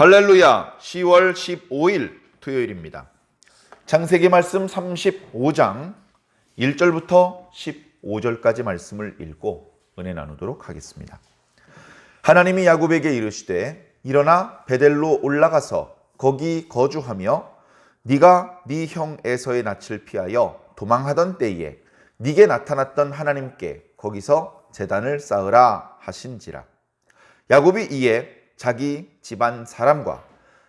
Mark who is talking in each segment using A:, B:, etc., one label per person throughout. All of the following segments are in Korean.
A: 할렐루야. 10월 15일 토요일입니다. 창세기 말씀 35장 1절부터 15절까지 말씀을 읽고 은혜 나누도록 하겠습니다. 하나님이 야곱에게 이르시되 일어나 베델로 올라가서 거기 거주하며 네가 네 형 에서의 낯을 피하여 도망하던 때에 네게 나타났던 하나님께 거기서 제단을 쌓으라 하신지라. 야곱이 이에 자기 집안 사람과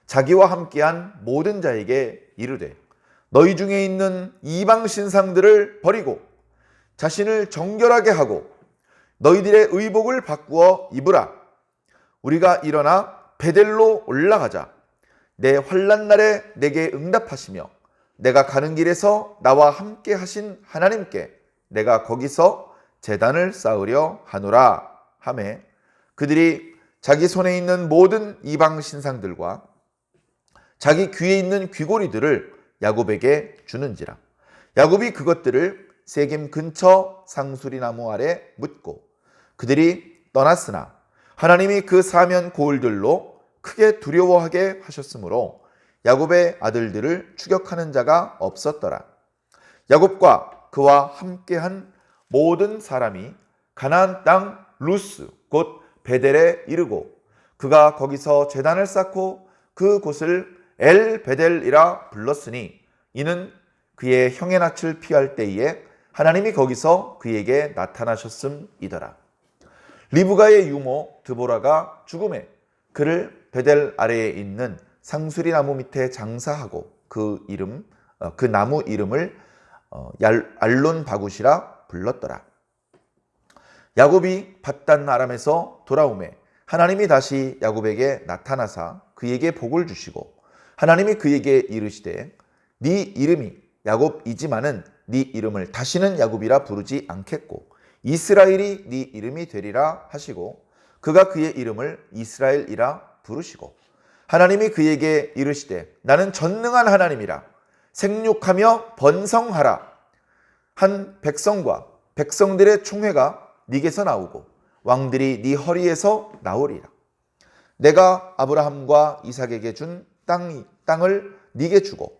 A: 자기와 함께한 모든 자에게 이르되 너희 중에 있는 이방 신상들을 버리고 자신을 정결하게 하고 너희들의 의복을 바꾸어 입으라. 우리가 일어나 베델로 올라가자. 내 환난 날에 내게 응답하시며 내가 가는 길에서 나와 함께 하신 하나님께 내가 거기서 제단을 쌓으려 하노라 하매 그들이 자기 손에 있는 모든 이방 신상들과 자기 귀에 있는 귀고리들을 야곱에게 주는지라. 야곱이 그것들을 세겜 근처 상수리 나무 아래 묻고 그들이 떠났으나 하나님이 그 사면 고을들로 크게 두려워하게 하셨으므로 야곱의 아들들을 추격하는 자가 없었더라. 야곱과 그와 함께한 모든 사람이 가나안 땅 루스 곧 베델에 이르고 그가 거기서 제단을 쌓고 그 곳을 엘 베델이라 불렀으니 이는 그의 형의 낯을 피할 때에 하나님이 거기서 그에게 나타나셨음이더라. 리브가의 유모 드보라가 죽음에 그를 베델 아래에 있는 상수리 나무 밑에 장사하고 그 나무 이름을 알론 바굿이라 불렀더라. 야곱이 밧단 아람에서 돌아오매 하나님이 다시 야곱에게 나타나사 그에게 복을 주시고 하나님이 그에게 이르시되 네 이름이 야곱이지만은 네 이름을 다시는 야곱이라 부르지 않겠고 이스라엘이 네 이름이 되리라 하시고 그가 그의 이름을 이스라엘이라 부르시고 하나님이 그에게 이르시되 나는 전능한 하나님이라 생육하며 번성하라. 한 백성과 백성들의 총회가 네게서 나오고 왕들이 네 허리에서 나오리라. 내가 아브라함과 이삭에게 준 땅을 네게 주고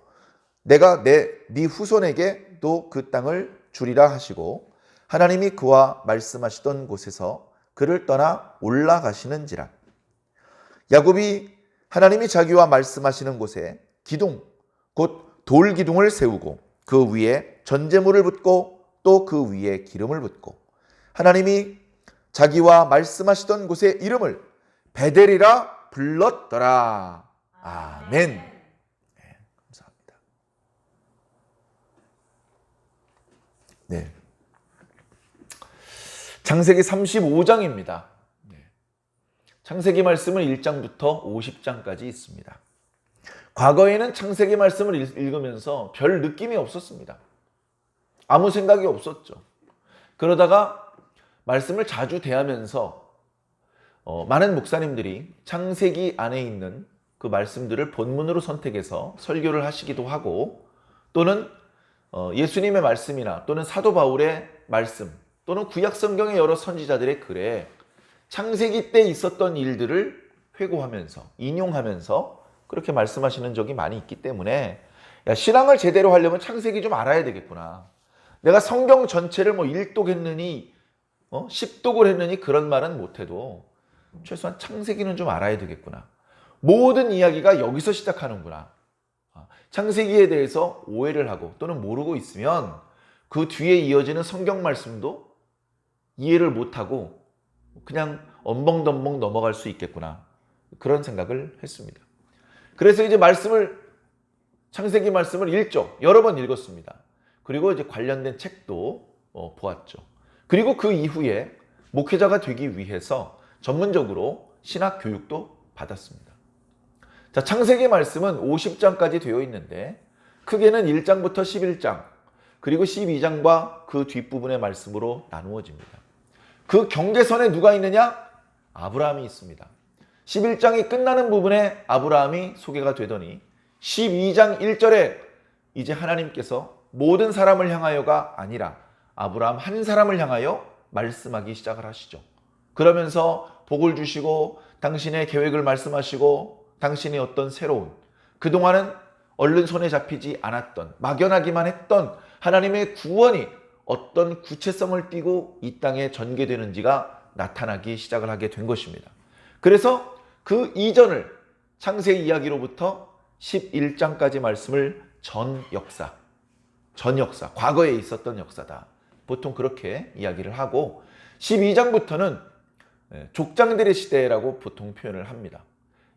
A: 내가 네 후손에게 또 그 땅을 주리라 하시고 하나님이 그와 말씀하시던 곳에서 그를 떠나 올라가시는지라. 야곱이 하나님이 자기와 말씀하시는 곳에 기둥 곧 돌기둥을 세우고 그 위에 전제물을 붓고 또 그 위에 기름을 붓고 하나님이 자기와 말씀하시던 곳의 이름을 베델이라 불렀더라. 아멘. 네, 감사합니다. 네. 창세기 35장입니다. 창세기 말씀은 1장부터 50장까지 있습니다. 과거에는 창세기 말씀을 읽으면서 별 느낌이 없었습니다. 아무 생각이 없었죠. 그러다가 말씀을 자주 대하면서 많은 목사님들이 창세기 안에 있는 그 말씀들을 본문으로 선택해서 설교를 하시기도 하고 또는 예수님의 말씀이나 또는 사도 바울의 말씀 또는 구약성경의 여러 선지자들의 글에 창세기 때 있었던 일들을 회고하면서 인용하면서 그렇게 말씀하시는 적이 많이 있기 때문에 야, 신앙을 제대로 하려면 창세기 좀 알아야 되겠구나. 내가 성경 전체를 일독했느니 10독을 했느니 그런 말은 못해도 최소한 창세기는 좀 알아야 되겠구나. 모든 이야기가 여기서 시작하는구나. 창세기에 대해서 오해를 하고 또는 모르고 있으면 그 뒤에 이어지는 성경 말씀도 이해를 못하고 그냥 엄벙덤벙 넘어갈 수 있겠구나. 그런 생각을 했습니다. 그래서 이제 창세기 말씀을 읽죠. 여러 번 읽었습니다. 그리고 이제 관련된 책도 보았죠. 그리고 그 이후에 목회자가 되기 위해서 전문적으로 신학 교육도 받았습니다. 자, 창세기 말씀은 50장까지 되어 있는데 크게는 1장부터 11장 그리고 12장과 그 뒷부분의 말씀으로 나누어집니다. 그 경계선에 누가 있느냐? 아브라함이 있습니다. 11장이 끝나는 부분에 아브라함이 소개가 되더니 12장 1절에 이제 하나님께서 모든 사람을 향하여가 아니라 아브라함 한 사람을 향하여 말씀하기 시작을 하시죠. 그러면서 복을 주시고 당신의 계획을 말씀하시고 당신의 어떤 새로운, 그동안은 얼른 손에 잡히지 않았던, 막연하기만 했던 하나님의 구원이 어떤 구체성을 띠고 이 땅에 전개되는지가 나타나기 시작을 하게 된 것입니다. 그래서 그 이전을 창세기 이야기로부터 11장까지 말씀을 전 역사, 과거에 있었던 역사다. 보통 그렇게 이야기를 하고 12장부터는 족장들의 시대라고 보통 표현을 합니다.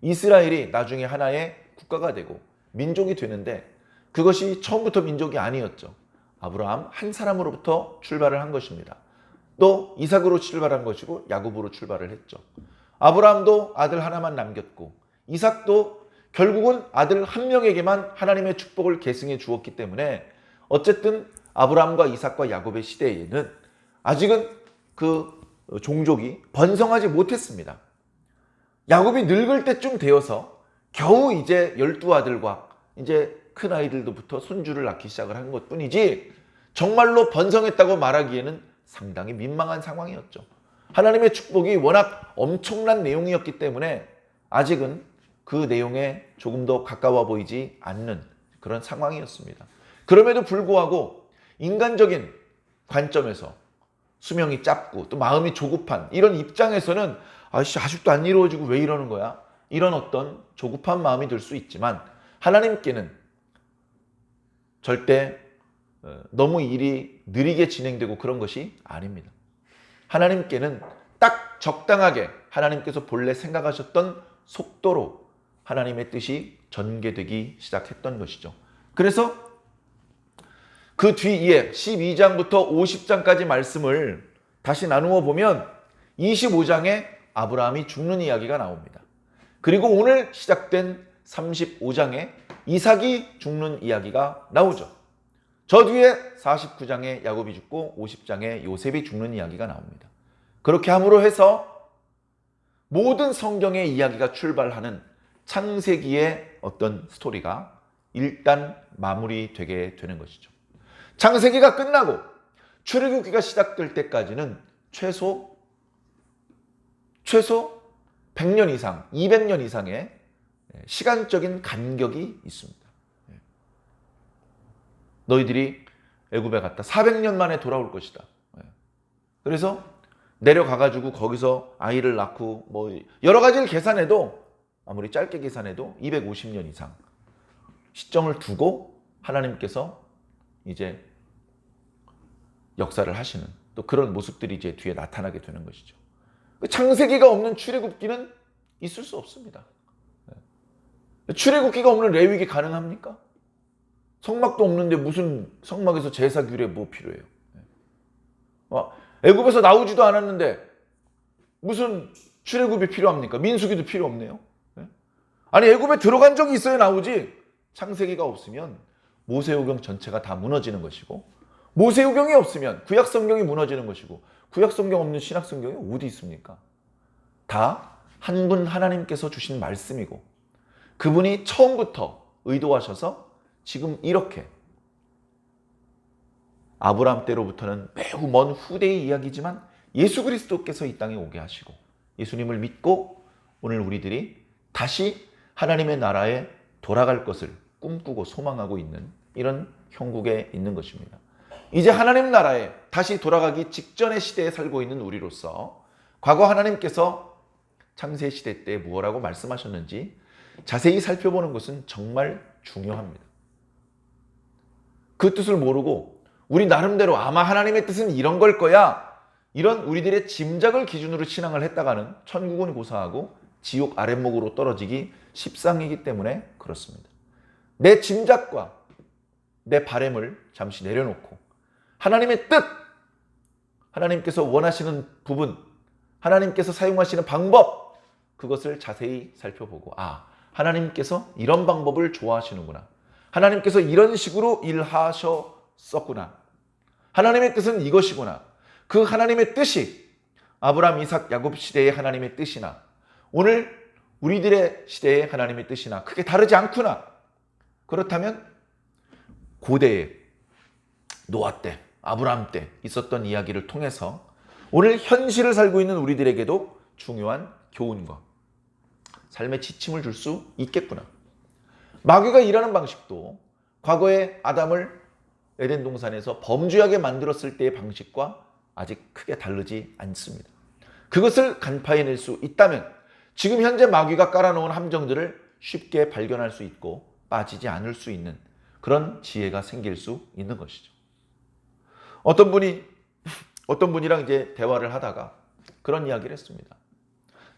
A: 이스라엘이 나중에 하나의 국가가 되고 민족이 되는데 그것이 처음부터 민족이 아니었죠. 아브라함 한 사람으로부터 출발을 한 것입니다. 또 이삭으로 출발한 것이고 야곱으로 출발을 했죠. 아브라함도 아들 하나만 남겼고 이삭도 결국은 아들 한 명에게만 하나님의 축복을 계승해 주었기 때문에 어쨌든 아브라함과 이삭과 야곱의 시대에는 아직은 그 종족이 번성하지 못했습니다. 야곱이 늙을 때쯤 되어서 겨우 이제 12아들과 이제 큰 아이들도부터 손주를 낳기 시작을 한 것뿐이지 정말로 번성했다고 말하기에는 상당히 민망한 상황이었죠. 하나님의 축복이 워낙 엄청난 내용이었기 때문에 아직은 그 내용에 조금 더 가까워 보이지 않는 그런 상황이었습니다. 그럼에도 불구하고 인간적인 관점에서 수명이 짧고 또 마음이 조급한 이런 입장에서는 아직도 안 이루어지고 왜 이러는 거야? 이런 어떤 조급한 마음이 들 수 있지만 하나님께는 절대 너무 일이 느리게 진행되고 그런 것이 아닙니다. 하나님께는 딱 적당하게 하나님께서 본래 생각하셨던 속도로 하나님의 뜻이 전개되기 시작했던 것이죠. 그래서 그 뒤에 12장부터 50장까지 말씀을 다시 나누어 보면 25장에 아브라함이 죽는 이야기가 나옵니다. 그리고 오늘 시작된 35장에 이삭이 죽는 이야기가 나오죠. 저 뒤에 49장에 야곱이 죽고 50장에 요셉이 죽는 이야기가 나옵니다. 그렇게 함으로 해서 모든 성경의 이야기가 출발하는 창세기의 어떤 스토리가 일단 마무리되게 되는 것이죠. 창세기가 끝나고 출애굽기가 시작될 때까지는 최소 100년 이상, 200년 이상의 시간적인 간격이 있습니다. 너희들이 애굽에 갔다 400년 만에 돌아올 것이다. 그래서 내려가가지고 거기서 아이를 낳고 뭐 여러 가지를 계산해도 아무리 짧게 계산해도 250년 이상 시점을 두고 하나님께서 이제 역사를 하시는 또 그런 모습들이 이제 뒤에 나타나게 되는 것이죠. 창세기가 없는 출애굽기는 있을 수 없습니다. 출애굽기가 없는 레위기 가능합니까? 성막도 없는데 무슨 성막에서 제사 규례 뭐 필요해요? 애굽에서 나오지도 않았는데 무슨 출애굽이 필요합니까? 민수기도 필요 없네요. 아니 애굽에 들어간 적이 있어야 나오지. 창세기가 없으면 모세오경 전체가 다 무너지는 것이고 모세오경이 없으면 구약성경이 무너지는 것이고 구약성경 없는 신약성경이 어디 있습니까? 다 한 분 하나님께서 주신 말씀이고 그분이 처음부터 의도하셔서 지금 이렇게 아브라함 때로부터는 매우 먼 후대의 이야기지만 예수 그리스도께서 이 땅에 오게 하시고 예수님을 믿고 오늘 우리들이 다시 하나님의 나라에 돌아갈 것을 꿈꾸고 소망하고 있는 이런 형국에 있는 것입니다. 이제 하나님 나라에 다시 돌아가기 직전의 시대에 살고 있는 우리로서 과거 하나님께서 창세시대 때 무엇라고 말씀하셨는지 자세히 살펴보는 것은 정말 중요합니다. 그 뜻을 모르고 우리 나름대로 아마 하나님의 뜻은 이런 걸 거야 이런 우리들의 짐작을 기준으로 신앙을 했다가는 천국은 고사하고 지옥 아랫목으로 떨어지기 십상이기 때문에 그렇습니다. 내 짐작과 내 바램을 잠시 내려놓고 하나님의 뜻, 하나님께서 원하시는 부분, 하나님께서 사용하시는 방법 그것을 자세히 살펴보고 하나님께서 이런 방법을 좋아하시는구나. 하나님께서 이런 식으로 일하셨었구나. 하나님의 뜻은 이것이구나. 그 하나님의 뜻이 아브라함, 이삭, 야곱 시대의 하나님의 뜻이나 오늘 우리들의 시대의 하나님의 뜻이나 크게 다르지 않구나. 그렇다면 고대의 노아 때, 아브라함 때 있었던 이야기를 통해서 오늘 현실을 살고 있는 우리들에게도 중요한 교훈과 삶에 지침을 줄 수 있겠구나. 마귀가 일하는 방식도 과거에 아담을 에덴 동산에서 범죄하게 만들었을 때의 방식과 아직 크게 다르지 않습니다. 그것을 간파해낼 수 있다면 지금 현재 마귀가 깔아놓은 함정들을 쉽게 발견할 수 있고 빠지지 않을 수 있는 그런 지혜가 생길 수 있는 것이죠. 어떤 분이랑 이제 대화를 하다가 그런 이야기를 했습니다.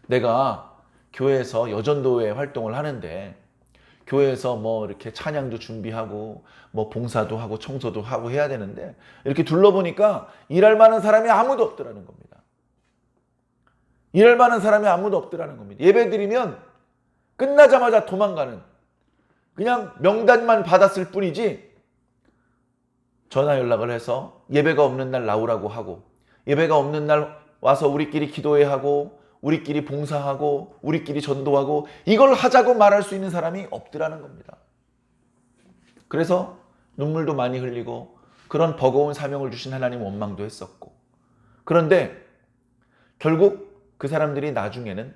A: 내가 교회에서 여전도회 활동을 하는데 교회에서 뭐 이렇게 찬양도 준비하고 뭐 봉사도 하고 청소도 하고 해야 되는데 이렇게 둘러보니까 일할 만한 사람이 아무도 없더라는 겁니다. 일할 만한 사람이 아무도 없더라는 겁니다. 예배 드리면 끝나자마자 도망가는, 그냥 명단만 받았을 뿐이지 전화 연락을 해서 예배가 없는 날 나오라고 하고 예배가 없는 날 와서 우리끼리 기도해야 하고 우리끼리 봉사하고 우리끼리 전도하고 이걸 하자고 말할 수 있는 사람이 없더라는 겁니다. 그래서 눈물도 많이 흘리고 그런 버거운 사명을 주신 하나님 원망도 했었고, 그런데 결국 그 사람들이 나중에는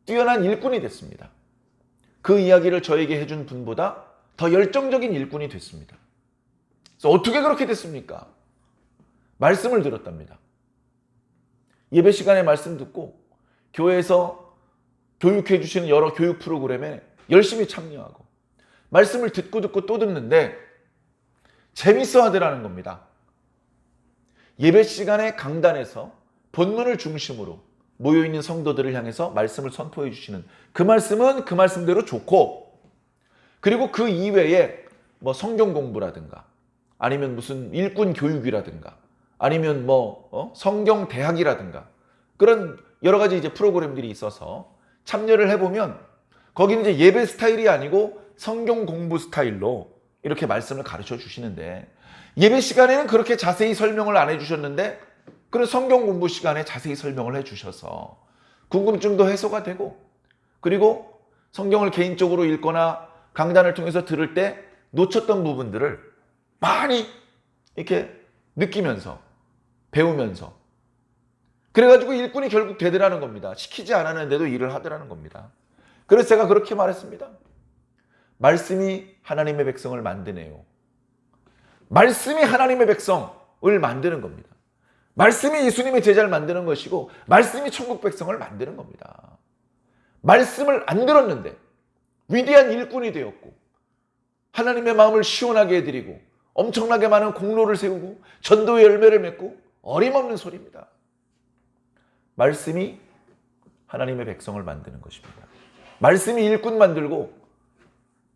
A: 뛰어난 일꾼이 됐습니다. 그 이야기를 저에게 해준 분보다 더 열정적인 일꾼이 됐습니다. 그래서 어떻게 그렇게 됐습니까? 말씀을 들었답니다. 예배 시간에 말씀 듣고 교회에서 교육해 주시는 여러 교육 프로그램에 열심히 참여하고 말씀을 듣고 또 듣는데 재밌어 하더라는 겁니다. 예배 시간에 강단에서 본문을 중심으로 모여있는 성도들을 향해서 말씀을 선포해 주시는 그 말씀은 그 말씀대로 좋고, 그리고 그 이외에 뭐 성경 공부라든가 아니면 무슨 일꾼 교육이라든가 아니면 뭐 성경 대학이라든가 그런 여러 가지 이제 프로그램들이 있어서 참여를 해보면 거기는 이제 예배 스타일이 아니고 성경 공부 스타일로 이렇게 말씀을 가르쳐 주시는데, 예배 시간에는 그렇게 자세히 설명을 안 해주셨는데 그런 성경 공부 시간에 자세히 설명을 해주셔서 궁금증도 해소가 되고, 그리고 성경을 개인적으로 읽거나 강단을 통해서 들을 때 놓쳤던 부분들을 많이 이렇게 느끼면서 배우면서 그래가지고 일꾼이 결국 되더라는 겁니다. 시키지 않았는데도 일을 하더라는 겁니다. 그래서 제가 그렇게 말했습니다. 말씀이 하나님의 백성을 만드네요. 말씀이 하나님의 백성을 만드는 겁니다. 말씀이 예수님의 제자를 만드는 것이고 말씀이 천국 백성을 만드는 겁니다. 말씀을 안 들었는데 위대한 일꾼이 되었고 하나님의 마음을 시원하게 해드리고 엄청나게 많은 공로를 세우고 전도의 열매를 맺고, 어림없는 소리입니다. 말씀이 하나님의 백성을 만드는 것입니다. 말씀이 일꾼 만들고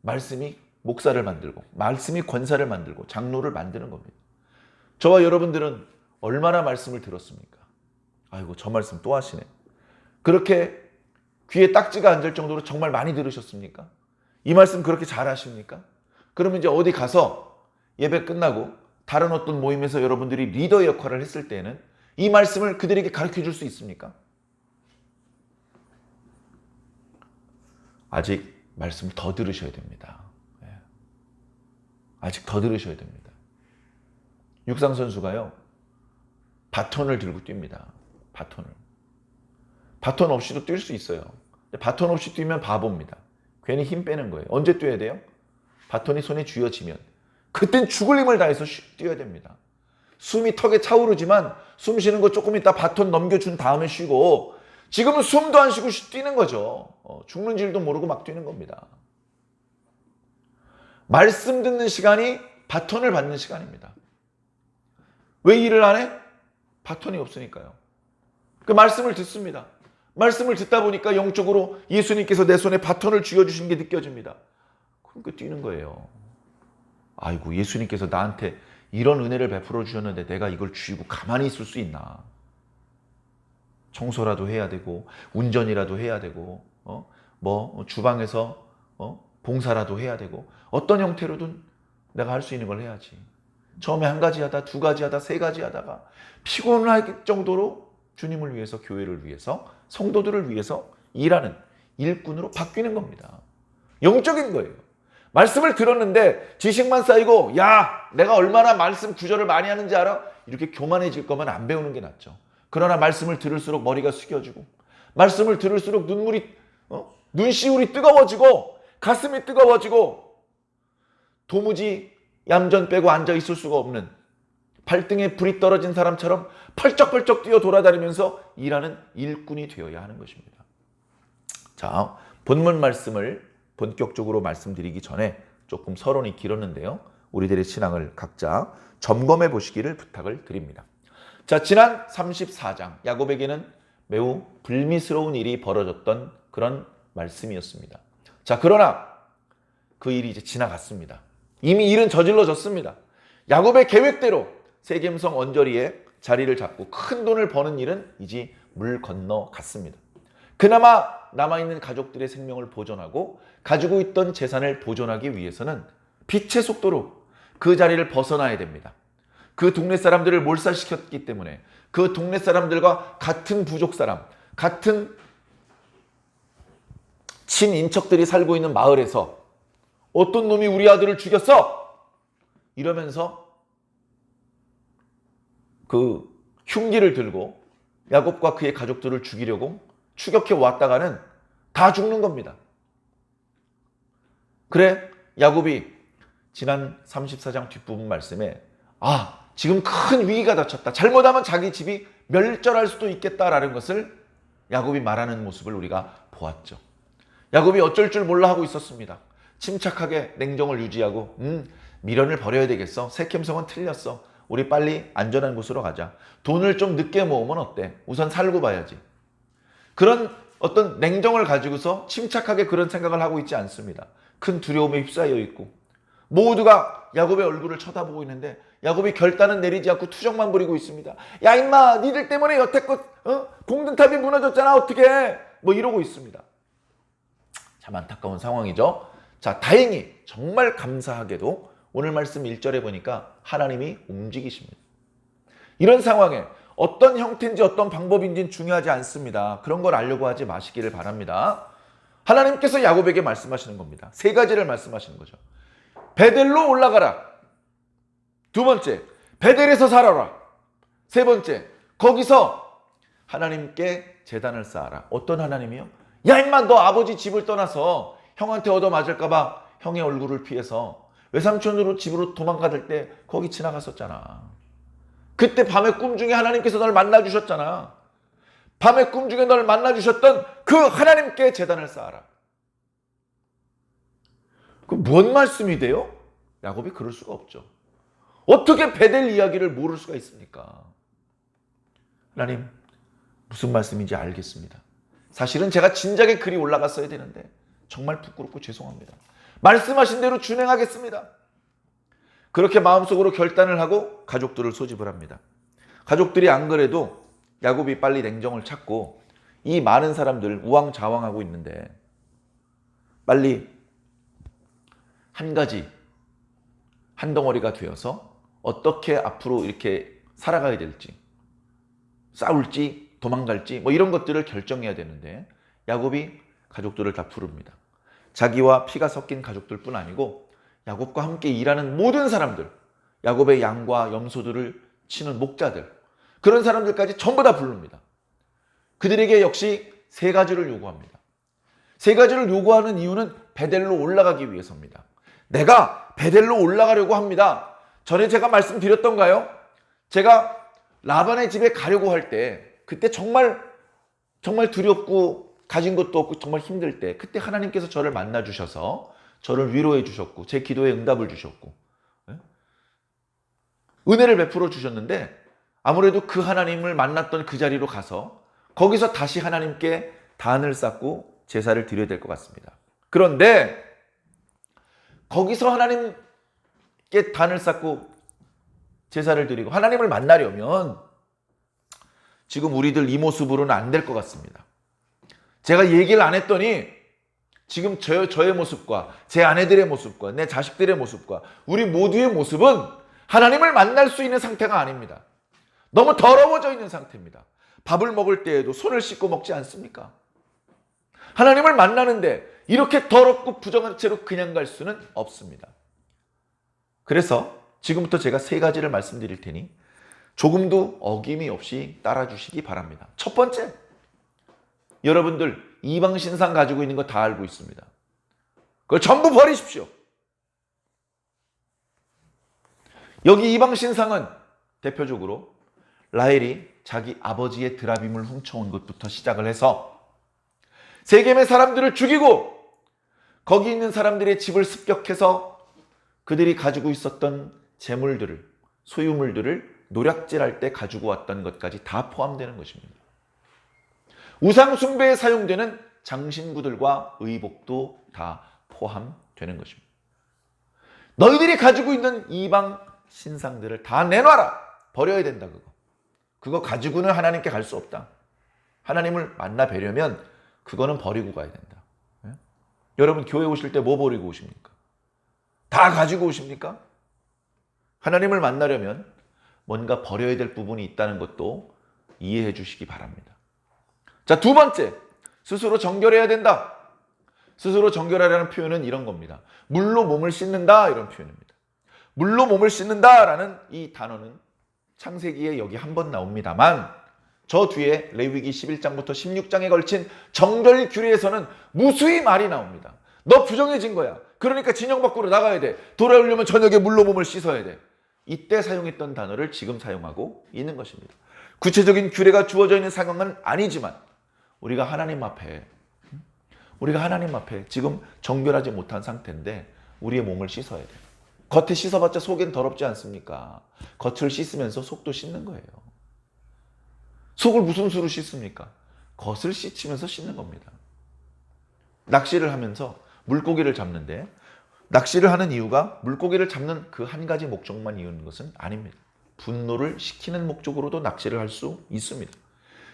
A: 말씀이 목사를 만들고 말씀이 권사를 만들고 장로를 만드는 겁니다. 저와 여러분들은 얼마나 말씀을 들었습니까? 아이고, 저 말씀 또 하시네. 그렇게 귀에 딱지가 앉을 정도로 정말 많이 들으셨습니까? 이 말씀 그렇게 잘 하십니까? 그러면 이제 어디 가서 예배 끝나고 다른 어떤 모임에서 여러분들이 리더 역할을 했을 때는 이 말씀을 그들에게 가르쳐 줄 수 있습니까? 아직 말씀을 더 들으셔야 됩니다. 아직 더 들으셔야 됩니다. 육상 선수가요, 바톤을 들고 뜁니다. 바톤 없이도 뛸 수 있어요. 바톤 없이 뛰면 바보입니다. 괜히 힘 빼는 거예요. 언제 뛰어야 돼요? 바톤이 손에 쥐어지면 그땐 죽을 힘을 다해서 뛰어야 됩니다. 숨이 턱에 차오르지만 숨 쉬는 거 조금 있다 바톤 넘겨준 다음에 쉬고, 지금은 숨도 안 쉬고 뛰는 거죠. 죽는 줄도 모르고 막 뛰는 겁니다. 말씀 듣는 시간이 바톤을 받는 시간입니다. 왜 일을 안 해? 바톤이 없으니까요. 그 말씀을 듣습니다. 말씀을 듣다 보니까 영적으로 예수님께서 내 손에 바톤을 쥐어주신 게 느껴집니다. 그러니까 뛰는 거예요. 아이고, 예수님께서 나한테 이런 은혜를 베풀어 주셨는데 내가 이걸 쥐고 가만히 있을 수 있나? 청소라도 해야 되고 운전이라도 해야 되고 주방에서 봉사라도 해야 되고 어떤 형태로든 내가 할 수 있는 걸 해야지. 처음에 한 가지 하다 두 가지 하다 세 가지 하다가 피곤할 정도로 주님을 위해서, 교회를 위해서, 성도들을 위해서 일하는 일꾼으로 바뀌는 겁니다. 영적인 거예요. 말씀을 들었는데 지식만 쌓이고 야 내가 얼마나 말씀 구절을 많이 하는지 알아? 이렇게 교만해질 거면 안 배우는 게 낫죠. 그러나 말씀을 들을수록 머리가 숙여지고 말씀을 들을수록 눈물이 눈시울이 뜨거워지고 가슴이 뜨거워지고 도무지 얌전 빼고 앉아 있을 수가 없는 발등에 불이 떨어진 사람처럼 펄쩍펄쩍 뛰어 돌아다니면서 일하는 일꾼이 되어야 하는 것입니다. 자, 본문 말씀을 본격적으로 말씀드리기 전에 조금 서론이 길었는데요. 우리들의 신앙을 각자 점검해 보시기를 부탁을 드립니다. 자, 지난 34장 야곱에게는 매우 불미스러운 일이 벌어졌던 그런 말씀이었습니다. 자, 그러나 그 일이 이제 지나갔습니다. 이미 일은 저질러졌습니다. 야곱의 계획대로 세겜성 언저리에 자리를 잡고 큰 돈을 버는 일은 이제 물 건너 갔습니다. 그나마 남아있는 가족들의 생명을 보존하고 가지고 있던 재산을 보존하기 위해서는 빛의 속도로 그 자리를 벗어나야 됩니다. 그 동네 사람들을 몰살시켰기 때문에 그 동네 사람들과 같은 부족 사람, 같은 친인척들이 살고 있는 마을에서 어떤 놈이 우리 아들을 죽였어! 이러면서 그 흉기를 들고 야곱과 그의 가족들을 죽이려고 추격해 왔다가는 다 죽는 겁니다. 그래 야곱이 지난 34장 뒷부분 말씀에 지금 큰 위기가 닥쳤다. 잘못하면 자기 집이 멸절할 수도 있겠다라는 것을 야곱이 말하는 모습을 우리가 보았죠. 야곱이 어쩔 줄 몰라 하고 있었습니다. 침착하게 냉정을 유지하고 미련을 버려야 되겠어. 세겜성은 틀렸어. 우리 빨리 안전한 곳으로 가자. 돈을 좀 늦게 모으면 어때? 우선 살고 봐야지. 그런 어떤 냉정을 가지고서 침착하게 그런 생각을 하고 있지 않습니다. 큰 두려움에 휩싸여 있고 모두가 야곱의 얼굴을 쳐다보고 있는데 야곱이 결단은 내리지 않고 투정만 부리고 있습니다. 야 임마 니들 때문에 여태껏 공든탑이 무너졌잖아 어떻게 뭐 이러고 있습니다. 참 안타까운 상황이죠. 자, 다행히 정말 감사하게도 오늘 말씀 1절에 보니까 하나님이 움직이십니다. 이런 상황에 어떤 형태인지 어떤 방법인지는 중요하지 않습니다. 그런 걸 알려고 하지 마시기를 바랍니다. 하나님께서 야곱에게 말씀하시는 겁니다. 세 가지를 말씀하시는 거죠. 베델로 올라가라. 두 번째, 베델에서 살아라. 세 번째, 거기서 하나님께 제단을 쌓아라. 어떤 하나님이요? 야 임마 너 아버지 집을 떠나서 형한테 얻어맞을까 봐 형의 얼굴을 피해서 외삼촌으로 집으로 도망가들 때 거기 지나갔었잖아. 그때 밤의 꿈 중에 하나님께서 널 만나주셨잖아. 밤의 꿈 중에 널 만나주셨던 그 하나님께 제단을 쌓아라. 그 뭔 말씀이 돼요? 야곱이 그럴 수가 없죠. 어떻게 베델 이야기를 모를 수가 있습니까? 하나님 무슨 말씀인지 알겠습니다. 사실은 제가 진작에 글이 올라갔어야 되는데 정말 부끄럽고 죄송합니다. 말씀하신 대로 준행하겠습니다. 그렇게 마음속으로 결단을 하고 가족들을 소집을 합니다. 가족들이 안 그래도 야곱이 빨리 냉정을 찾고 이 많은 사람들 우왕좌왕하고 있는데 빨리 한 가지 한 덩어리가 되어서 어떻게 앞으로 이렇게 살아가야 될지 싸울지 도망갈지 뭐 이런 것들을 결정해야 되는데 야곱이 가족들을 다 부릅니다. 자기와 피가 섞인 가족들뿐 아니고 야곱과 함께 일하는 모든 사람들, 야곱의 양과 염소들을 치는 목자들, 그런 사람들까지 전부 다 부릅니다. 그들에게 역시 세 가지를 요구합니다. 세 가지를 요구하는 이유는 베델로 올라가기 위해서입니다. 내가 베델로 올라가려고 합니다. 전에 제가 말씀드렸던가요? 제가 라반의 집에 가려고 할 때 그때 정말 두렵고 가진 것도 없고 정말 힘들 때 그때 하나님께서 저를 만나 주셔서 저를 위로해 주셨고 제 기도에 응답을 주셨고 은혜를 베풀어 주셨는데 아무래도 그 하나님을 만났던 그 자리로 가서 거기서 다시 하나님께 단을 쌓고 제사를 드려야 될 것 같습니다. 그런데 거기서 하나님께 단을 쌓고 제사를 드리고 하나님을 만나려면 지금 우리들 이 모습으로는 안 될 것 같습니다. 제가 얘기를 안 했더니 지금 저의 모습과 제 아내들의 모습과 내 자식들의 모습과 우리 모두의 모습은 하나님을 만날 수 있는 상태가 아닙니다. 너무 더러워져 있는 상태입니다. 밥을 먹을 때에도 손을 씻고 먹지 않습니까? 하나님을 만나는데 이렇게 더럽고 부정한 채로 그냥 갈 수는 없습니다. 그래서 지금부터 제가 세 가지를 말씀드릴 테니 조금도 어김이 없이 따라주시기 바랍니다. 첫 번째, 여러분들 이방 신상 가지고 있는 거 다 알고 있습니다. 그걸 전부 버리십시오. 여기 이방 신상은 대표적으로 라헬이 자기 아버지의 드라빔을 훔쳐온 것부터 시작을 해서 세겜의 사람들을 죽이고 거기 있는 사람들의 집을 습격해서 그들이 가지고 있었던 재물들을, 소유물들을 노략질할 때 가지고 왔던 것까지 다 포함되는 것입니다. 우상 숭배에 사용되는 장신구들과 의복도 다 포함되는 것입니다. 너희들이 가지고 있는 이방 신상들을 다 내놔라. 버려야 된다. 그거 가지고는 하나님께 갈 수 없다. 하나님을 만나 뵈려면 그거는 버리고 가야 된다. 예? 여러분 교회 오실 때 뭐 버리고 오십니까? 다 가지고 오십니까? 하나님을 만나려면 뭔가 버려야 될 부분이 있다는 것도 이해해 주시기 바랍니다. 자, 두 번째, 스스로 정결해야 된다. 스스로 정결하라는 표현은 이런 겁니다. 물로 몸을 씻는다, 이런 표현입니다. 물로 몸을 씻는다라는 이 단어는 창세기에 여기 한 번 나옵니다만 저 뒤에 레위기 11장부터 16장에 걸친 정결 규례에서는 무수히 말이 나옵니다. 너 부정해진 거야. 그러니까 진영 밖으로 나가야 돼. 돌아오려면 저녁에 물로 몸을 씻어야 돼. 이때 사용했던 단어를 지금 사용하고 있는 것입니다. 구체적인 규례가 주어져 있는 상황은 아니지만 우리가 하나님 앞에 지금 정결하지 못한 상태인데 우리의 몸을 씻어야 돼요. 겉에 씻어봤자 속엔 더럽지 않습니까? 겉을 씻으면서 속도 씻는 거예요. 속을 무슨 수로 씻습니까? 겉을 씻으면서 씻는 겁니다. 낚시를 하면서 물고기를 잡는데 낚시를 하는 이유가 물고기를 잡는 그 한 가지 목적만 이유는 것은 아닙니다. 분노를 식히는 목적으로도 낚시를 할 수 있습니다.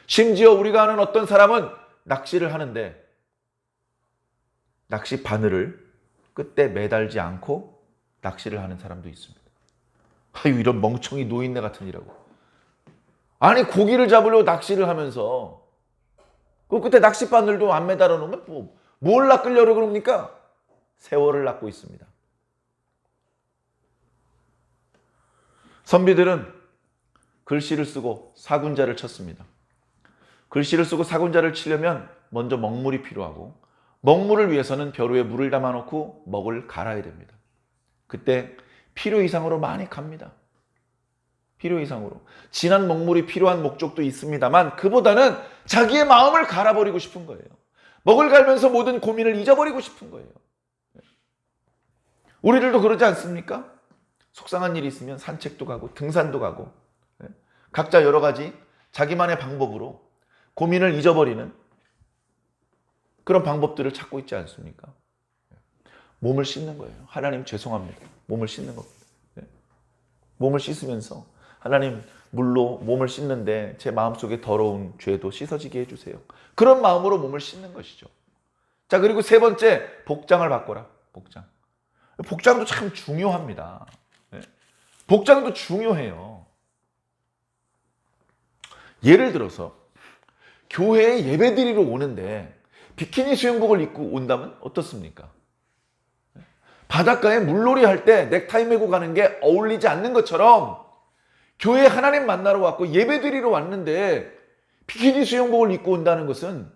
A: 심지어 우리가 아는 어떤 사람은 낚시를 하는데 낚시 바늘을 끝에 매달지 않고 낚시를 하는 사람도 있습니다. 아유, 이런 멍청이 노인네 같은 이라고. 아니, 고기를 잡으려고 낚시를 하면서 그 끝에 낚시 바늘도 안 매달아 놓으면 뭘 낚으려고 그럽니까? 세월을 낚고 있습니다. 선비들은 글씨를 쓰고 사군자를 쳤습니다. 글씨를 쓰고 사군자를 치려면 먼저 먹물이 필요하고 먹물을 위해서는 벼루에 물을 담아놓고 먹을 갈아야 됩니다. 그때 필요 이상으로 많이 갑니다. 필요 이상으로. 진한 먹물이 필요한 목적도 있습니다만 그보다는 자기의 마음을 갈아버리고 싶은 거예요. 먹을 갈면서 모든 고민을 잊어버리고 싶은 거예요. 우리들도 그러지 않습니까? 속상한 일이 있으면 산책도 가고 등산도 가고 각자 여러 가지 자기만의 방법으로 고민을 잊어버리는 그런 방법들을 찾고 있지 않습니까? 몸을 씻는 거예요. 하나님 죄송합니다. 몸을 씻는 겁니다. 몸을 씻으면서 하나님 물로 몸을 씻는데 제 마음속에 더러운 죄도 씻어지게 해주세요. 그런 마음으로 몸을 씻는 것이죠. 자, 그리고 세 번째, 복장을 바꿔라. 복장도 참 중요합니다. 복장도 중요해요. 예를 들어서 교회에 예배드리러 오는데 비키니 수영복을 입고 온다면 어떻습니까? 바닷가에 물놀이 할 때 넥타이 메고 가는 게 어울리지 않는 것처럼 교회에 하나님 만나러 왔고 예배드리러 왔는데 비키니 수영복을 입고 온다는 것은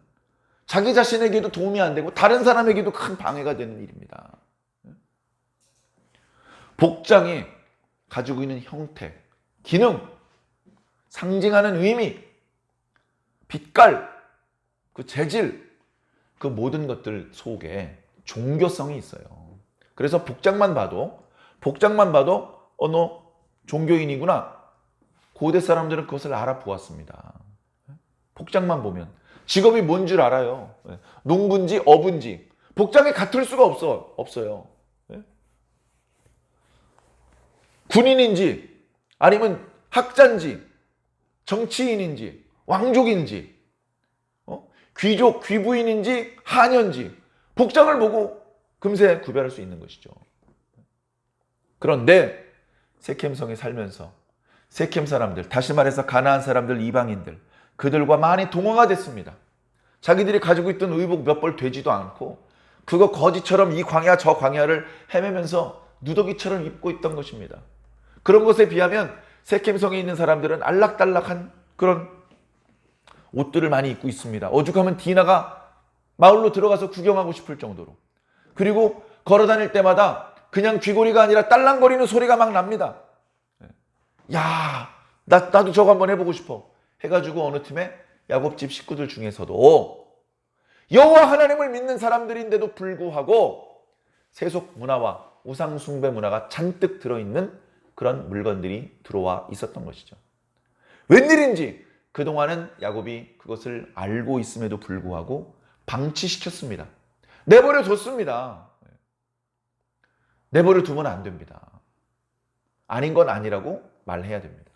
A: 자기 자신에게도 도움이 안 되고 다른 사람에게도 큰 방해가 되는 일입니다. 복장이 가지고 있는 형태, 기능, 상징하는 의미, 빛깔, 그 재질, 그 모든 것들 속에 종교성이 있어요. 그래서 복장만 봐도 너 종교인이구나. 고대 사람들은 그것을 알아보았습니다. 복장만 보면. 직업이 뭔 줄 알아요. 농부인지 어부인지. 복장이 같을 수가 없어요. 군인인지 아니면 학자인지 정치인인지 왕족인지 귀족 귀부인인지 하녀인지 복장을 보고 금세 구별할 수 있는 것이죠. 그런데 세켐성에 살면서 세켐 사람들, 다시 말해서 가나안 사람들, 이방인들, 그들과 많이 동화가 됐습니다. 자기들이 가지고 있던 의복 몇 벌 되지도 않고 그거 거지처럼 이 광야 저 광야를 헤매면서 누더기처럼 입고 있던 것입니다. 그런 것에 비하면 세켐성에 있는 사람들은 알락달락한 그런 옷들을 많이 입고 있습니다. 오죽하면 디나가 마을로 들어가서 구경하고 싶을 정도로. 그리고 걸어 다닐 때마다 그냥 귀고리가 아니라 딸랑거리는 소리가 막 납니다. 야, 나도 저거 한번 해보고 싶어. 해가지고 어느 틈에 야곱집 식구들 중에서도 여호와 하나님을 믿는 사람들인데도 불구하고 세속 문화와 우상 숭배 문화가 잔뜩 들어있는 그런 물건들이 들어와 있었던 것이죠. 웬일인지 그동안은 야곱이 그것을 알고 있음에도 불구하고 방치시켰습니다. 내버려 뒀습니다. 내버려 두면 안 됩니다. 아닌 건 아니라고 말해야 됩니다.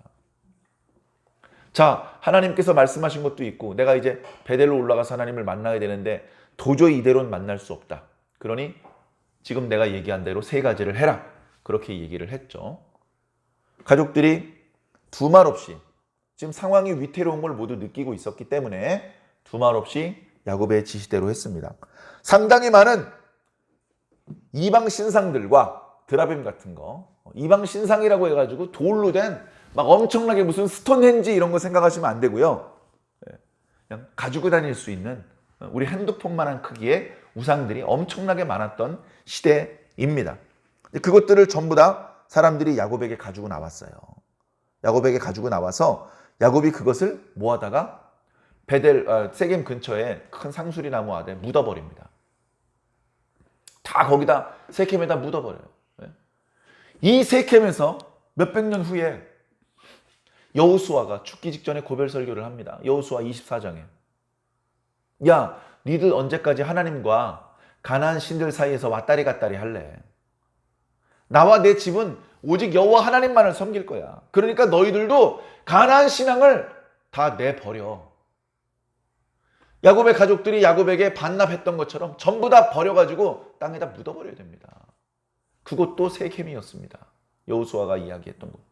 A: 자, 하나님께서 말씀하신 것도 있고 내가 이제 베델로 올라가서 하나님을 만나야 되는데 도저히 이대로는 만날 수 없다. 그러니 지금 내가 얘기한 대로 세 가지를 해라. 그렇게 얘기를 했죠. 가족들이 두말 없이 지금 상황이 위태로운 걸 모두 느끼고 있었기 때문에 두말 없이 야곱의 지시대로 했습니다. 상당히 많은 이방 신상들과 드라빔 같은 거, 이방 신상이라고 해가지고 돌로 된 막 엄청나게 무슨 스톤헨지 이런 거 생각하시면 안 되고요. 그냥 가지고 다닐 수 있는 우리 핸드폰만한 크기의 우상들이 엄청나게 많았던 시대입니다. 그것들을 전부 다 사람들이 야곱에게 가지고 나왔어요. 야곱에게 가지고 나와서 야곱이 그것을 모아다가 세겜 근처에 큰 상수리 나무 아래 묻어버립니다. 다 거기다 세겜에다 묻어버려요. 이 세겜에서 몇백 년 후에 여호수아가 죽기 직전에 고별 설교를 합니다. 여호수아 24장에 야, 니들 언제까지 하나님과 가나안 신들 사이에서 왔다리 갔다리 할래? 나와 내 집은 오직 여호와 하나님만을 섬길 거야. 그러니까 너희들도 가나안 신앙을 다 내버려. 야곱의 가족들이 야곱에게 반납했던 것처럼 전부 다 버려가지고 땅에다 묻어버려야 됩니다. 그것도 세겜이었습니다. 여호수아가 이야기했던 것도.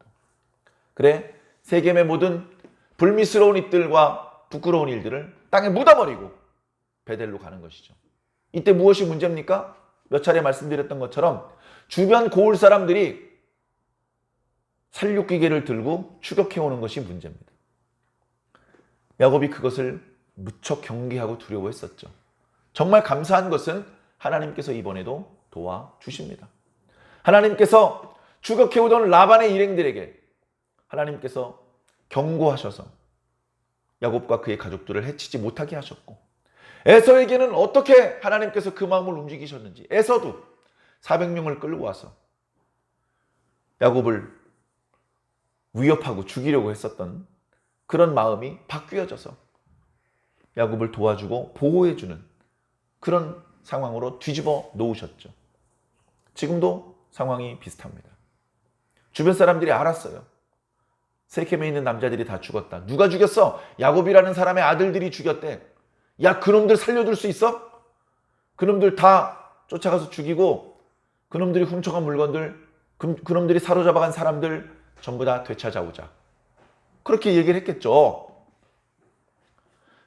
A: 그래, 세겜의 모든 불미스러운 일들과 부끄러운 일들을 땅에 묻어버리고 베델로 가는 것이죠. 이때 무엇이 문제입니까? 몇 차례 말씀드렸던 것처럼 주변 고을 사람들이 살육기계를 들고 추격해오는 것이 문제입니다. 야곱이 그것을 무척 경계하고 두려워했었죠. 정말 감사한 것은 하나님께서 이번에도 도와주십니다. 하나님께서 추격해오던 라반의 일행들에게 하나님께서 경고하셔서 야곱과 그의 가족들을 해치지 못하게 하셨고, 에서에게는 어떻게 하나님께서 그 마음을 움직이셨는지, 에서도 400명을 끌고 와서 야곱을 위협하고 죽이려고 했었던 그런 마음이 바뀌어져서 야곱을 도와주고 보호해주는 그런 상황으로 뒤집어 놓으셨죠. 지금도 상황이 비슷합니다. 주변 사람들이 알았어요. 세겜에 있는 남자들이 다 죽었다. 누가 죽였어? 야곱이라는 사람의 아들들이 죽였대. 야, 그놈들 살려둘 수 있어? 그놈들 다 쫓아가서 죽이고 그놈들이 훔쳐간 물건들, 그놈들이 사로잡아간 사람들 전부 다 되찾아오자. 그렇게 얘기를 했겠죠.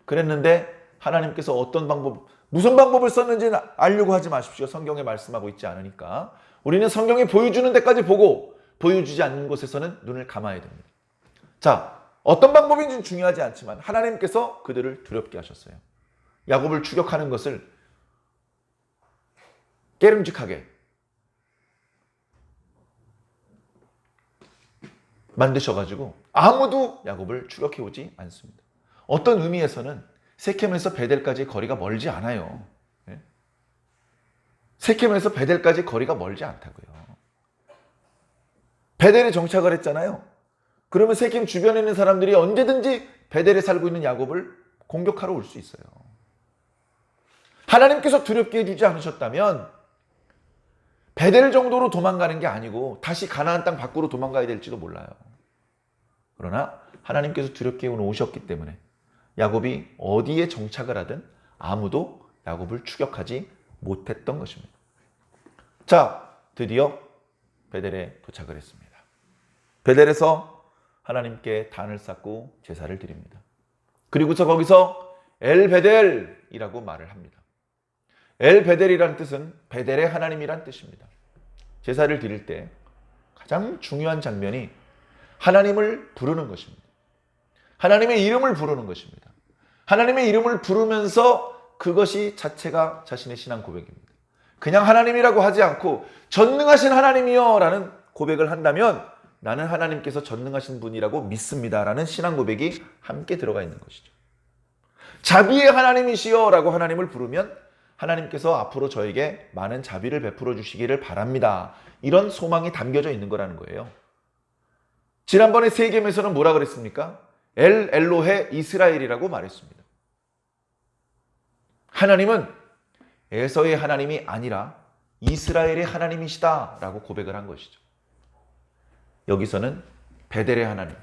A: 그랬는데 하나님께서 어떤 방법, 무슨 방법을 썼는지는 알려고 하지 마십시오. 성경에 말씀하고 있지 않으니까. 우리는 성경이 보여주는 데까지 보고 보여주지 않는 곳에서는 눈을 감아야 됩니다. 자, 어떤 방법인지는 중요하지 않지만 하나님께서 그들을 두렵게 하셨어요. 야곱을 추격하는 것을 깨름직하게 만드셔가지고 아무도 야곱을 추격해오지 않습니다. 어떤 의미에서는 세겜에서 베델까지 거리가 멀지 않아요. 세겜에서 베델까지 거리가 멀지 않다고요. 베델에 정착을 했잖아요. 그러면 세겜 주변에 있는 사람들이 언제든지 베델에 살고 있는 야곱을 공격하러 올 수 있어요. 하나님께서 두렵게 해주지 않으셨다면 베델 정도로 도망가는 게 아니고 다시 가나안 땅 밖으로 도망가야 될지도 몰라요. 그러나 하나님께서 두렵게 해오셨기 때문에 야곱이 어디에 정착을 하든 아무도 야곱을 추격하지 못했던 것입니다. 자, 드디어 베델에 도착을 했습니다. 베델에서 하나님께 단을 쌓고 제사를 드립니다. 그리고서 거기서 엘베델이라고 말을 합니다. 엘베델이라는 뜻은 베델의 하나님이란 뜻입니다. 제사를 드릴 때 가장 중요한 장면이 하나님을 부르는 것입니다. 하나님의 이름을 부르는 것입니다. 하나님의 이름을 부르면서 그것이 자체가 자신의 신앙 고백입니다. 그냥 하나님이라고 하지 않고 전능하신 하나님이여 라는 고백을 한다면 나는 하나님께서 전능하신 분이라고 믿습니다 라는 신앙 고백이 함께 들어가 있는 것이죠. 자비의 하나님이시여 라고 하나님을 부르면 하나님께서 앞으로 저에게 많은 자비를 베풀어 주시기를 바랍니다. 이런 소망이 담겨져 있는 거라는 거예요. 지난번에 세겜에서는 뭐라 그랬습니까? 엘 엘로헤 이스라엘이라고 말했습니다. 하나님은 에서의 하나님이 아니라 이스라엘의 하나님이시다 라고 고백을 한 것이죠. 여기서는 베델의 하나님,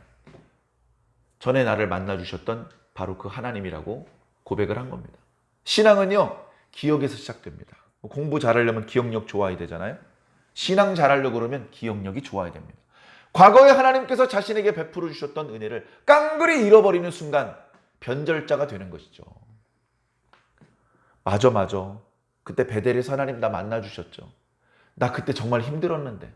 A: 전에 나를 만나주셨던 바로 그 하나님이라고 고백을 한 겁니다. 신앙은요, 기억에서 시작됩니다. 공부 잘하려면 기억력 좋아야 되잖아요. 신앙 잘하려고 그러면 기억력이 좋아야 됩니다. 과거에 하나님께서 자신에게 베풀어 주셨던 은혜를 깡그리 잃어버리는 순간 변절자가 되는 것이죠. 맞아. 그때 베델에서 하나님 나 만나주셨죠. 나 그때 정말 힘들었는데.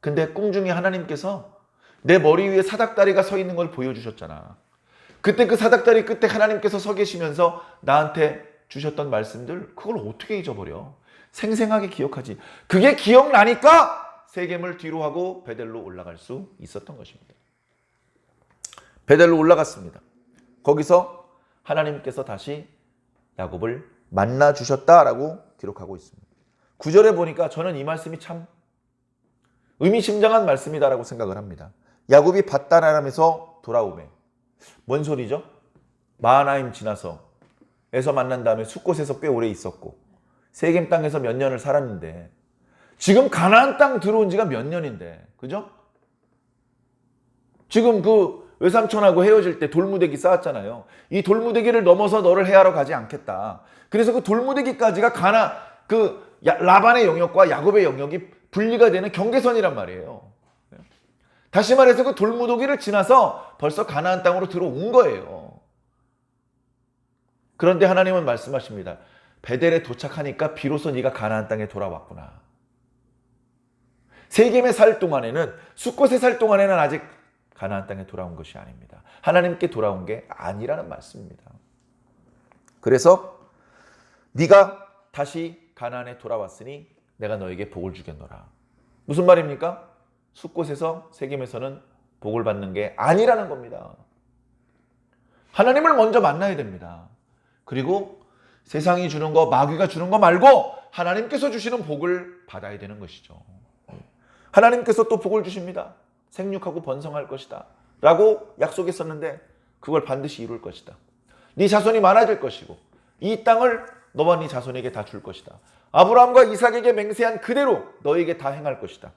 A: 근데 꿈 중에 하나님께서 내 머리 위에 사닥다리가 서 있는 걸 보여주셨잖아. 그때 그 사닥다리 끝에 하나님께서 서 계시면서 나한테 주셨던 말씀들, 그걸 어떻게 잊어버려? 생생하게 기억하지. 그게 기억나니까 세겜을 뒤로 하고 베델로 올라갈 수 있었던 것입니다. 베델로 올라갔습니다. 거기서 하나님께서 다시 야곱을 만나 주셨다라고 기록하고 있습니다. 9절에 보니까 저는 이 말씀이 참 의미심장한 말씀이다라고 생각을 합니다. 야곱이 밧단 아람에서 돌아오매. 뭔 소리죠? 마하나임 지나서 에서 만난 다음에 숫곳에서 꽤 오래 있었고 세겜 땅에서 몇 년을 살았는데 지금 가나안 땅 들어온 지가 몇 년인데, 그죠? 지금 그 외삼촌하고 헤어질 때 돌무대기 쌓았잖아요. 이 돌무대기를 넘어서 너를 해하러 가지 않겠다. 그래서 그 돌무대기까지가 라반의 영역과 야곱의 영역이 분리가 되는 경계선이란 말이에요. 다시 말해서 그 돌무더기를 지나서 벌써 가나안 땅으로 들어온 거예요. 그런데 하나님은 말씀하십니다. 베델에 도착하니까 비로소 네가 가나안 땅에 돌아왔구나. 세겜에 살 동안에는, 숫곳에 살 동안에는 아직 가나안 땅에 돌아온 것이 아닙니다. 하나님께 돌아온 게 아니라는 말씀입니다. 그래서 네가 다시 가나안에 돌아왔으니 내가 너에게 복을 주겠노라. 무슨 말입니까? 숫곳에서 세겜에서는 복을 받는 게 아니라는 겁니다. 하나님을 먼저 만나야 됩니다. 그리고 세상이 주는 거, 마귀가 주는 거 말고 하나님께서 주시는 복을 받아야 되는 것이죠. 하나님께서 또 복을 주십니다. 생육하고 번성할 것이다 라고 약속했었는데 그걸 반드시 이룰 것이다. 네 자손이 많아질 것이고 이 땅을 너와 네 자손에게 다 줄 것이다. 아브라함과 이삭에게 맹세한 그대로 너에게 다 행할 것이다.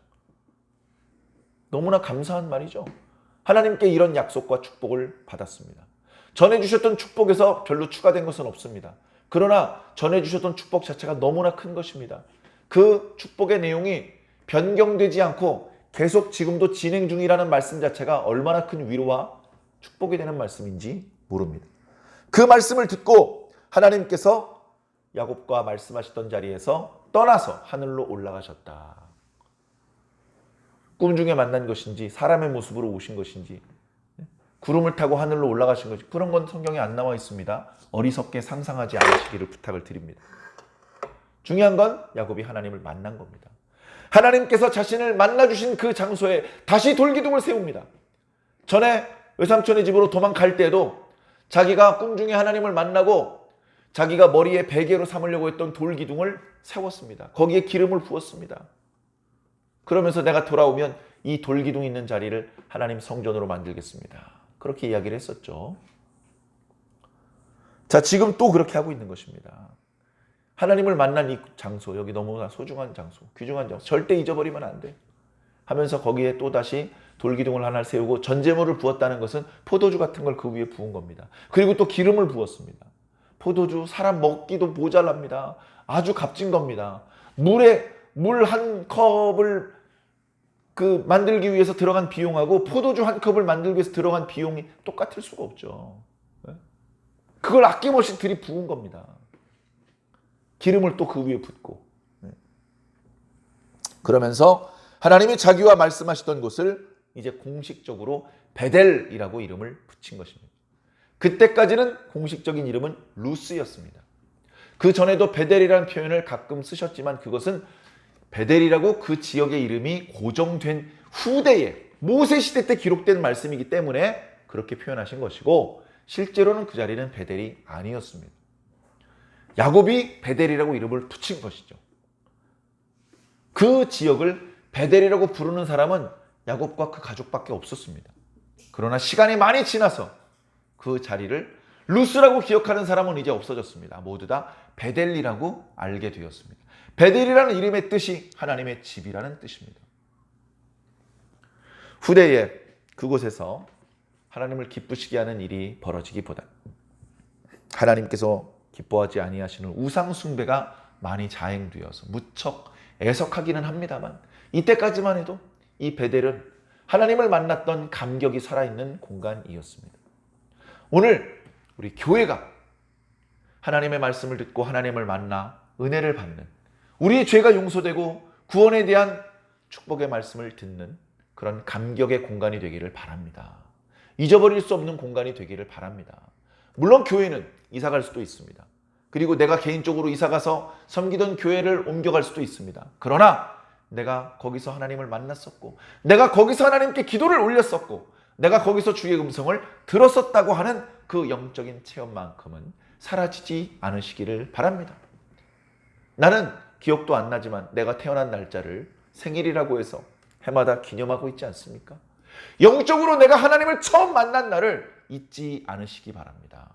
A: 너무나 감사한 말이죠. 하나님께 이런 약속과 축복을 받았습니다. 전해주셨던 축복에서 별로 추가된 것은 없습니다. 그러나 전해주셨던 축복 자체가 너무나 큰 것입니다. 그 축복의 내용이 변경되지 않고 계속 지금도 진행 중이라는 말씀 자체가 얼마나 큰 위로와 축복이 되는 말씀인지 모릅니다. 그 말씀을 듣고 하나님께서 야곱과 말씀하셨던 자리에서 떠나서 하늘로 올라가셨다. 꿈 중에 만난 것인지 사람의 모습으로 오신 것인지 구름을 타고 하늘로 올라가신 것인지 그런 건 성경에 안 나와 있습니다. 어리석게 상상하지 않으시기를 부탁을 드립니다. 중요한 건 야곱이 하나님을 만난 겁니다. 하나님께서 자신을 만나주신 그 장소에 다시 돌기둥을 세웁니다. 전에 외삼촌의 집으로 도망갈 때도 자기가 꿈 중에 하나님을 만나고 자기가 머리에 베개로 삼으려고 했던 돌기둥을 세웠습니다. 거기에 기름을 부었습니다. 그러면서 내가 돌아오면 이 돌기둥 있는 자리를 하나님 성전으로 만들겠습니다. 그렇게 이야기를 했었죠. 자, 지금 또 그렇게 하고 있는 것입니다. 하나님을 만난 이 장소, 여기 너무나 소중한 장소, 귀중한 장소, 절대 잊어버리면 안 돼. 하면서 거기에 또다시 돌기둥을 하나 세우고 전제물을 부었다는 것은 포도주 같은 걸 그 위에 부은 겁니다. 그리고 또 기름을 부었습니다. 포도주 사람 먹기도 모자랍니다. 아주 값진 겁니다. 물 한 컵을 만들기 위해서 들어간 비용하고 포도주 한 컵을 만들기 위해서 들어간 비용이 똑같을 수가 없죠. 그걸 아낌없이 들이부은 겁니다. 기름을 또 그 위에 붓고. 그러면서 하나님이 자기와 말씀하시던 곳을 이제 공식적으로 베델이라고 이름을 붙인 것입니다. 그때까지는 공식적인 이름은 루스였습니다. 그 전에도 베델이라는 표현을 가끔 쓰셨지만 그것은 베델이라고 그 지역의 이름이 고정된 후대에 모세 시대 때 기록된 말씀이기 때문에 그렇게 표현하신 것이고 실제로는 그 자리는 베델이 아니었습니다. 야곱이 베델이라고 이름을 붙인 것이죠. 그 지역을 베델이라고 부르는 사람은 야곱과 그 가족밖에 없었습니다. 그러나 시간이 많이 지나서 그 자리를 루스라고 기억하는 사람은 이제 없어졌습니다. 모두 다 베델리라고 알게 되었습니다. 베델이라는 이름의 뜻이 하나님의 집이라는 뜻입니다. 후대에 그곳에서 하나님을 기쁘시게 하는 일이 벌어지기보다 하나님께서 기뻐하지 아니하시는 우상 숭배가 많이 자행되어서 무척 애석하기는 합니다만 이때까지만 해도 이 베델은 하나님을 만났던 감격이 살아있는 공간이었습니다. 오늘 우리 교회가 하나님의 말씀을 듣고 하나님을 만나 은혜를 받는 우리의 죄가 용서되고 구원에 대한 축복의 말씀을 듣는 그런 감격의 공간이 되기를 바랍니다. 잊어버릴 수 없는 공간이 되기를 바랍니다. 물론 교회는 이사갈 수도 있습니다. 그리고 내가 개인적으로 이사가서 섬기던 교회를 옮겨갈 수도 있습니다. 그러나 내가 거기서 하나님을 만났었고 내가 거기서 하나님께 기도를 올렸었고 내가 거기서 주의 음성을 들었었다고 하는 그 영적인 체험만큼은 사라지지 않으시기를 바랍니다. 나는 기억도 안 나지만 내가 태어난 날짜를 생일이라고 해서 해마다 기념하고 있지 않습니까? 영적으로 내가 하나님을 처음 만난 날을 잊지 않으시기 바랍니다.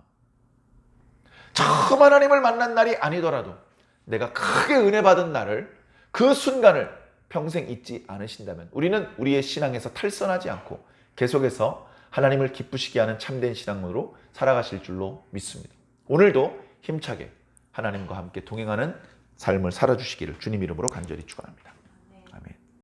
A: 처음 하나님을 만난 날이 아니더라도 내가 크게 은혜 받은 날을 그 순간을 평생 잊지 않으신다면 우리는 우리의 신앙에서 탈선하지 않고 계속해서 하나님을 기쁘시게 하는 참된 신앙으로 살아가실 줄로 믿습니다. 오늘도 힘차게 하나님과 함께 동행하는 삶을 살아주시기를 주님 이름으로 간절히 축원합니다.